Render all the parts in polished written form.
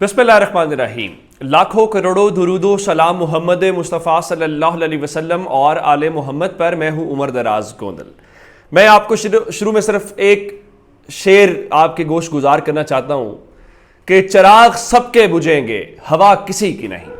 बिस्मिल्लाहिर्रहमानिर्रहीम। लाखों करोड़ों दुरूदो सलाम मोहम्मद मुस्तफ़ा सल्लल्लाहु अलैहि वसल्लम और आले मोहम्मद पर। मैं हूँ उमर दराज गोंदल। मैं आपको शुरू में सिर्फ एक शेर आपके गोश गुजार करना चाहता हूँ कि चिराग सबके बुझेंगे, हवा किसी की नहीं।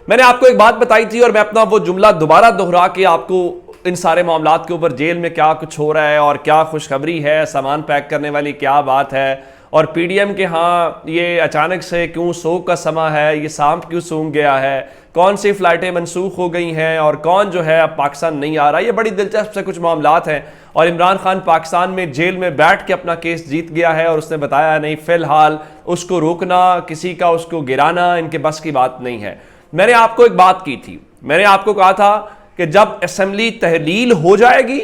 मैंने आपको एक बात बताई थी और मैं अपना वो जुमला दोबारा दोहरा के आपको इन सारे मामलात के ऊपर जेल में क्या कुछ हो रहा है और क्या खुशखबरी है, सामान पैक करने वाली क्या बात है, और पीडीएम के हाँ ये अचानक से क्यों सोग का समा है, ये सांप क्यों सूंघ गया है, कौन सी फ़्लाइटें मनसूख हो गई हैं और कौन जो है अब पाकिस्तान नहीं आ रहा। ये बड़ी दिलचस्प से कुछ मामलात हैं। और इमरान खान पाकिस्तान में जेल में बैठ के अपना केस जीत गया है और उसने बताया नहीं, फ़िलहाल उसको रोकना, किसी का उसको गिराना इनके बस की बात नहीं है। मैंने आपको एक बात की थी, मैंने आपको कहा था कि जब असेंबली तहलील हो जाएगी,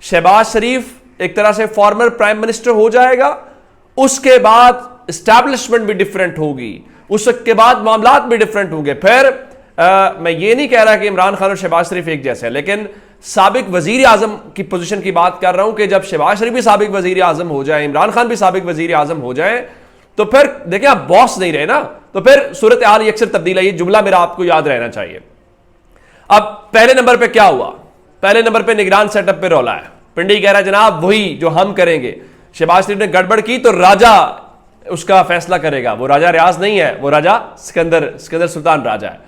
शहबाज शरीफ एक तरह से फॉर्मर प्राइम मिनिस्टर हो जाएगा, उसके बाद इस्टेब्लिशमेंट भी डिफरेंट होगी, उसके बाद मामलात भी डिफरेंट होंगे। फिर मैं ये नहीं कह रहा कि इमरान खान और शहबाज शरीफ एक जैसे हैं, लेकिन साबिक वजीर आजम की पोजीशन की बात कर रहा हूं कि जब शहबाज शरीफ भी साबिक वजीर आजम हो जाए, इमरान खान भी साबिक वजीर आजम हो जाए, तो फिर देखिए आप बॉस नहीं रहे ना, तो फिर सूरत हाल अक्सर तब्दील है। ये जुमला मेरा आपको याद रहना चाहिए। अब पहले नंबर पे क्या हुआ? पहले नंबर पे निगरान सेटअप पे रौला है। पिंडी कह रहा है जनाब वही जो हम करेंगे। शहबाज शरीफ ने गड़बड़ की तो राजा उसका फैसला करेगा। वो राजा रियाज नहीं है, वो राजा सिकंदर सुल्तान राजा है।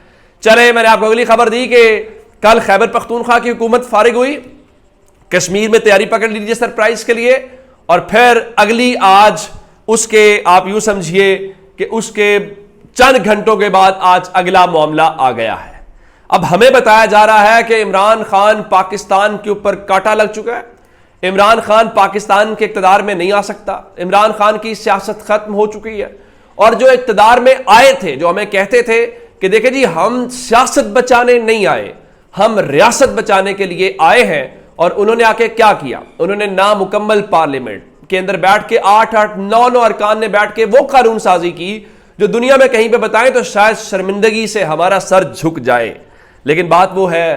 चले, मैंने आपको अगली खबर दी कि कल खैबर पख्तूनख्वा की हुकूमत फारिग हुई, कश्मीर में तैयारी पकड़ लीजिए सरप्राइज के लिए, और फिर अगली आज उसके आप यूं समझिए कि उसके चंद घंटों के बाद आज अगला मामला आ गया है। अब हमें बताया जा रहा है कि इमरान खान पाकिस्तान के ऊपर कांटा लग चुका है। इमरान खान पाकिस्तान के इक़्तिदार में नहीं आ सकता। इमरान खान की सियासत खत्म हो चुकी है। और जो इक़्तिदार में आए थे, जो हमें कहते थे कि देखें जी हम सियासत बचाने नहीं आए, हम रियासत बचाने के लिए आए हैं, और उन्होंने आके क्या किया? उन्होंने नामुकम्मल पार्लियामेंट के अंदर बैठ के 8-8, 9-9 अरकान ने बैठ के वो कानून साजी की जो दुनिया में कहीं पे बताएं तो शायद शर्मिंदगी से हमारा सर झुक जाए। लेकिन बात वो है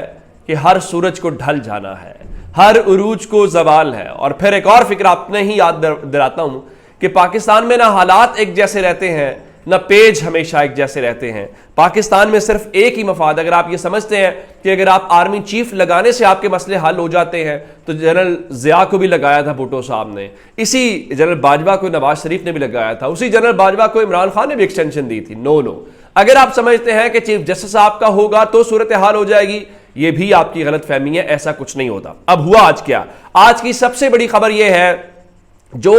कि हर सूरज को ढल जाना है, हर उरूज को जवाल है। और फिर एक और फिक्र आपने ही याद दिलाता हूं कि पाकिस्तान में ना हालात एक जैसे रहते हैं, ना पेज हमेशा एक जैसे रहते हैं। पाकिस्तान में सिर्फ एक ही मफाद, अगर आप ये समझते हैं कि अगर आप आर्मी चीफ लगाने से आपके मसले हल हो जाते हैं, तो जनरल जिया को भी लगाया था भुट्टो साहब ने, इसी जनरल बाजवा को नवाज शरीफ ने भी लगाया था, उसी जनरल बाजवा को इमरान खान ने भी एक्सटेंशन दी थी। नो, अगर आप समझते हैं कि चीफ जस्टिस आपका होगा तो सूरत हाल हो जाएगी, यह भी आपकी गलत फहमी है, ऐसा कुछ नहीं होता। अब हुआ आज क्या? आज की सबसे बड़ी खबर यह है, जो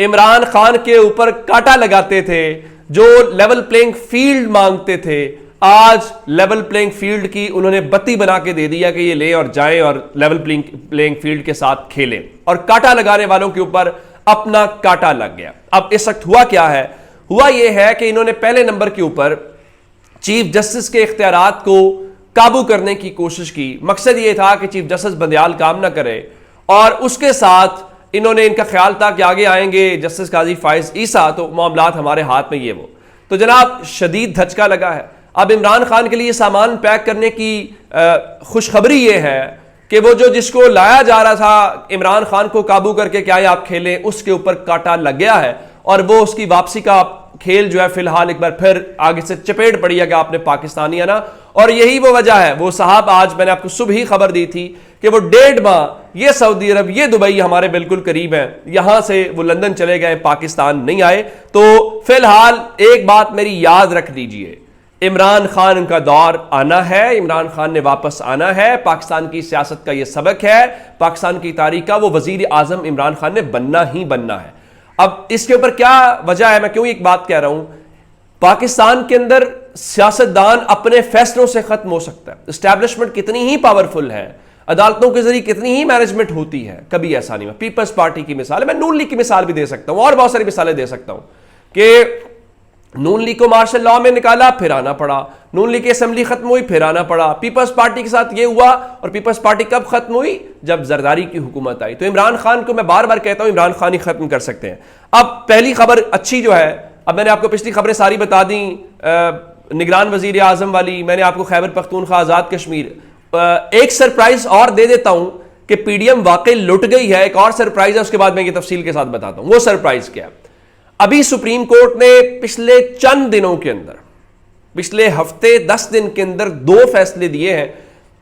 इमरान खान के ऊपर कांटा लगाते थे, जो लेवल प्लेइंग फील्ड मांगते थे, आज लेवल प्लेइंग फील्ड की उन्होंने बत्ती बना के दे दिया कि ये ले और जाएं और लेवल प्लेइंग फील्ड के साथ खेलें, और कांटा लगाने वालों के ऊपर अपना कांटा लग गया। अब इस वक्त हुआ क्या है? हुआ यह है कि इन्होंने पहले नंबर के ऊपर चीफ जस्टिस के इख्तियारात को काबू करने की कोशिश की। मकसद यह था कि चीफ जस्टिस बंदियाल काम ना करे, और उसके साथ इन्होंने, इनका ख्याल था कि आगे आएंगे जस्टिस काजी फाइज ईसा तो मामलात हमारे हाथ में ये वो। तो जनाब शदीद धचका लगा है। अब इमरान खान के लिए सामान पैक करने की खुशखबरी ये है कि वो जो जिसको लाया जा रहा था इमरान खान को काबू करके क्या आप खेलें, उसके ऊपर कांटा लग गया है, और वो उसकी वापसी का खेल जो है फिलहाल एक बार फिर आगे से चपेट पड़ी है कि आपने पाकिस्तानी है ना। और यही वो वजह है, वो साहब आज मैंने आपको सुबह ही खबर दी थी कि वो 1.5 माह ये सऊदी अरब, ये दुबई हमारे बिल्कुल करीब है, यहां से वो लंदन चले गए, पाकिस्तान नहीं आए। तो फिलहाल एक बात मेरी याद रख लीजिए, इमरान खान का दौर आना है, इमरान खान ने वापस आना है। पाकिस्तान की सियासत का ये सबक है, पाकिस्तान की तारीख का, वो वजीर आजम इमरान खान ने बनना ही बनना है। अब इसके ऊपर क्या वजह है, मैं क्यों एक बात कह रहा हूं? पाकिस्तान के अंदर सियासतदान अपने फैसलों से खत्म हो सकता है। एस्टैब्लिशमेंट कितनी ही पावरफुल है, अदालतों के जरिए कितनी ही मैनेजमेंट होती है, कभी ऐसा नहीं हुआ। पीपल्स पार्टी की मिसाल है, मैं नून लीग की मिसाल भी दे सकता हूं और बहुत सारी मिसालें दे सकता हूं कि नून लीग को मार्शल लॉ में निकाला, फिर आना पड़ा, नून लीग की असेंबली खत्म हुई, फिर आना पड़ा। पीपल्स पार्टी के साथ ये हुआ, और पीपल्स पार्टी कब खत्म हुई? जब जरदारी की हुकूमत आई। तो इमरान खान को मैं बार बार कहता हूं, इमरान खान ही खत्म कर सकते हैं। अब पहली खबर अच्छी जो है, अब मैंने आपको पिछली खबरें सारी बता दी, निगरान वजीर आजम वाली, मैंने आपको खैबर पख्तूनख्वा आजाद कश्मीर, एक सरप्राइज और दे देता हूं कि पीडीएम वाकई लुट गई है। एक और सरप्राइज है, उसके बाद मैं ये तफसील के साथ बताता हूं वो सरप्राइज क्या है। अभी सुप्रीम कोर्ट ने पिछले चंद दिनों के अंदर, पिछले हफ्ते 10 दिन के अंदर 2 फैसले दिए हैं।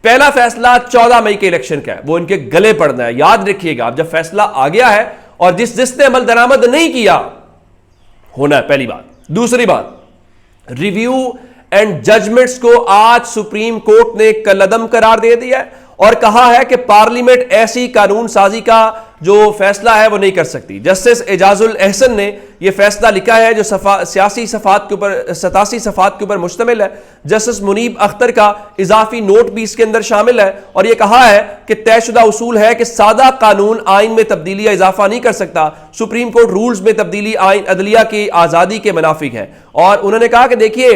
पहला फैसला 14 मई के इलेक्शन का है, वो इनके गले पड़ना है। याद रखिएगा, अब जब फैसला आ गया है और जिसने अमल दरामद नहीं किया, होना है, पहली बात। दूसरी बात, रिव्यू एंड जजमेंट्स को आज सुप्रीम कोर्ट ने कलअदम करार दे दिया है और कहा है कि पार्लियामेंट ऐसी कानून साजी का जो फैसला है वो नहीं कर सकती। जस्टिस एजाजुल एहसन ने यह फैसला लिखा है जो सियासी सफात के ऊपर 87 सफात के ऊपर मुश्तमिल है। जस्टिस मुनीब अख्तर का इजाफी नोट भी इसके अंदर शामिल है और यह कहा है कि तयशुदा उसूल है कि सादा कानून आइन में तब्दीली या इजाफा नहीं कर सकता। सुप्रीम कोर्ट रूल्स में तब्दीली आइन अदलिया की आजादी के मुनाफिक है। और उन्होंने कहा कि देखिए,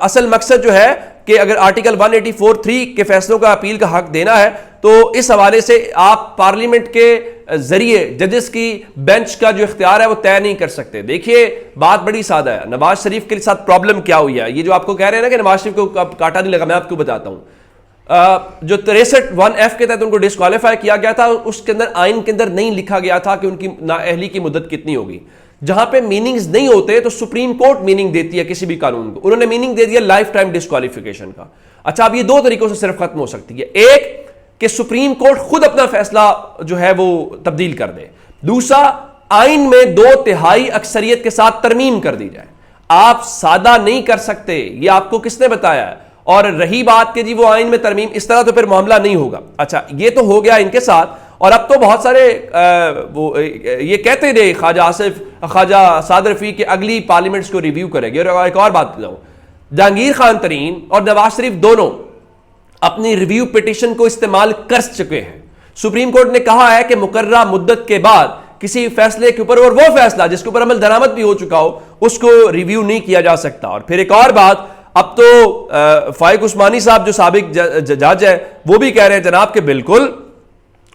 असल मकसद जो है कि अगर आर्टिकल 184(3) के फैसलों का अपील का हक देना है तो इस हवाले से आप पार्लियामेंट के जरिए जजेस की बेंच का जो इख्तियार है वो तय नहीं कर सकते। देखिए, बात बड़ी सादा है। नवाज शरीफ के साथ प्रॉब्लम क्या हुई है, ये जो आपको कह रहे हैं ना कि नवाज शरीफ को काटा नहीं लगा, मैं आपको बताता हूं। जो 63(1)(f) के तहत उनको डिस्क्वालीफाई किया गया था, उसके अंदर आइन के अंदर नहीं लिखा गया था कि उनकी नाअहली की मुद्दत कितनी होगी। जहां पे मीनिंग्स नहीं होते तो सुप्रीम कोर्ट मीनिंग देती है किसी भी कानून को। उन्होंने मीनिंग दे दिया लाइफ टाइम डिस्क्वालिफिकेशन का। अच्छा, अब ये 2 तरीकों से सिर्फ खत्म हो सकती है। एक कि सुप्रीम कोर्ट खुद अपना फैसला जो है वो तब्दील कर दे। दूसरा, आइन में 2/3 अक्सरियत के साथ तरमीम कर दी जाए। आप सादा नहीं कर सकते, ये आपको किसने बताया है? और रही बात कि जी वो आइन में तरमीम, इस तरह तो फिर मामला नहीं होगा। अच्छा, ये तो हो गया इनके साथ। और अब तो बहुत सारे वो ये कहते रहे ख्वाजा साद रफी कि अगली पार्लियामेंट्स को रिव्यू करेंगे। और एक और बात बताऊं, जहांगीर खान तरीन और नवाज शरीफ दोनों अपनी रिव्यू पिटीशन को इस्तेमाल कर चुके हैं। सुप्रीम कोर्ट ने कहा है कि मुकर्ररा मुद्दत के बाद किसी फैसले के ऊपर, और वो फैसला जिसके ऊपर अमल दरामद भी हो चुका हो, उसको रिव्यू नहीं किया जा सकता। और फिर एक और बात, अब तो फाइक उस्मानी साहब जो साबिक जज है वो भी कह रहे हैं जनाब कि बिल्कुल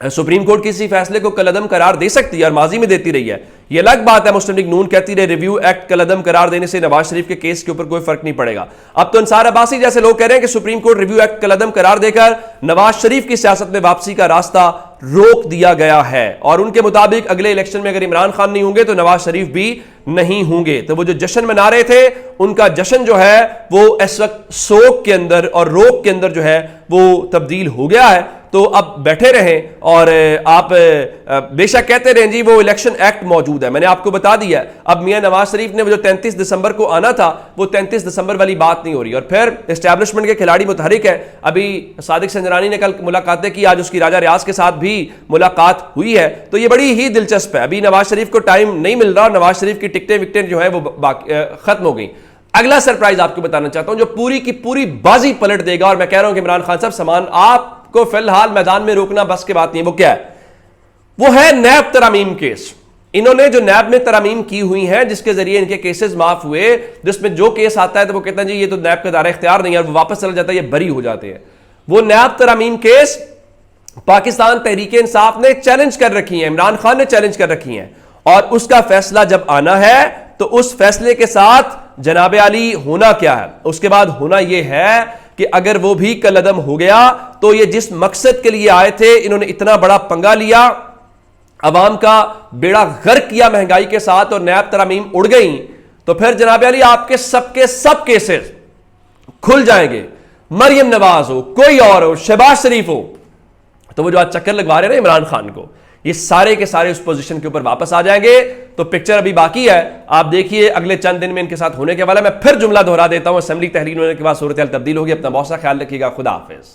सुप्रीम कोर्ट किसी फैसले को कलअदम करार दे सकती है और माजी में देती रही है। यह अलग बात है, मुस्लिम लीग नून कहती रहे रिव्यू एक्ट कलअदम करार देने से नवाज शरीफ के केस के ऊपर कोई फर्क नहीं पड़ेगा। अब तो अंसार अब्बासी जैसे लोग कह रहे हैं कि सुप्रीम कोर्ट रिव्यू एक्ट कलअदम करार देकर नवाज शरीफ की सियासत में वापसी का रास्ता रोक दिया गया है। और उनके मुताबिक अगले इलेक्शन में अगर इमरान खान नहीं होंगे तो नवाज शरीफ भी नहीं होंगे। तो वो जो जश्न मना रहे थे, उनका जश्न जो है वो इस वक्त सोग के अंदर और रोक के अंदर जो है वो तब्दील हो गया है। तो अब बैठे रहें और आप बेशक कहते रहें जी वो इलेक्शन एक्ट मौजूद है, मैंने आपको बता दिया। अब मियां नवाज शरीफ ने वो जो 33 दिसंबर को आना था, वो 33 दिसंबर वाली बात नहीं हो रही। और फिर एस्टैब्लिशमेंट के खिलाड़ी मुतहरिक है। अभी सादिक संजरानी ने कल मुलाकातें की, आज उसकी राजा रियाज के साथ भी मुलाकात हुई है। तो ये बड़ी ही दिलचस्प है। अभी नवाज शरीफ को टाइम नहीं मिल रहा और नवाज शरीफ की टिकटें विकटें जो है वो खत्म हो गई। अगला सरप्राइज आपको बताना चाहता हूं जो पूरी की पूरी बाजी पलट देगा। और मैं कह रहा हूं कि इमरान खान साहब, सामान आपको फिलहाल मैदान में रोकना बस की बात नहीं है। वो क्या है? वो है नैब तरामीम केस। इन्होंने जो नैब में तरामीम की हुई है, जिसके जरिए इनके केसेस माफ हुए, जिसमें जो केस आता है तो वो कहते हैं जी ये तो नैब का दायरा इख्तियार नहीं है, और वो वापस चला जाता है, ये बरी हो जाते हैं। वो नैब तरामीम केस पाकिस्तान तहरीक इंसाफ ने चैलेंज कर रखी है, इमरान खान ने चैलेंज कर रखी है। और उसका फैसला जब आना है तो उस फैसले के साथ जनाब आली होना क्या है? उसके बाद होना यह है कि अगर वो भी कलअदम हो गया तो ये जिस मकसद के लिए आए थे, इन्होंने इतना बड़ा पंगा लिया, अवाम का बेड़ा गर्क किया महंगाई के साथ, और नैब तरामीम उड़ गई, तो फिर जनाब अली आपके सबके सब केसेस खुल जाएंगे। मरियम नवाज हो, कोई और हो, शहबाज शरीफ हो, तो वो जो आज चक्कर लगवा रहे हैं ना इमरान खान को, ये सारे के सारे उस पोजीशन के ऊपर वापस आ जाएंगे। तो पिक्चर अभी बाकी है, आप देखिए अगले चंद दिन में इनके साथ होने के वाला। मैं फिर जुमला दोहरा देता हूं, असेंबली तहरीर होने के बाद सूरत हाल तब्दील होगी। अपना बहुत सा ख्याल रखिएगा। खुदा हाफिज।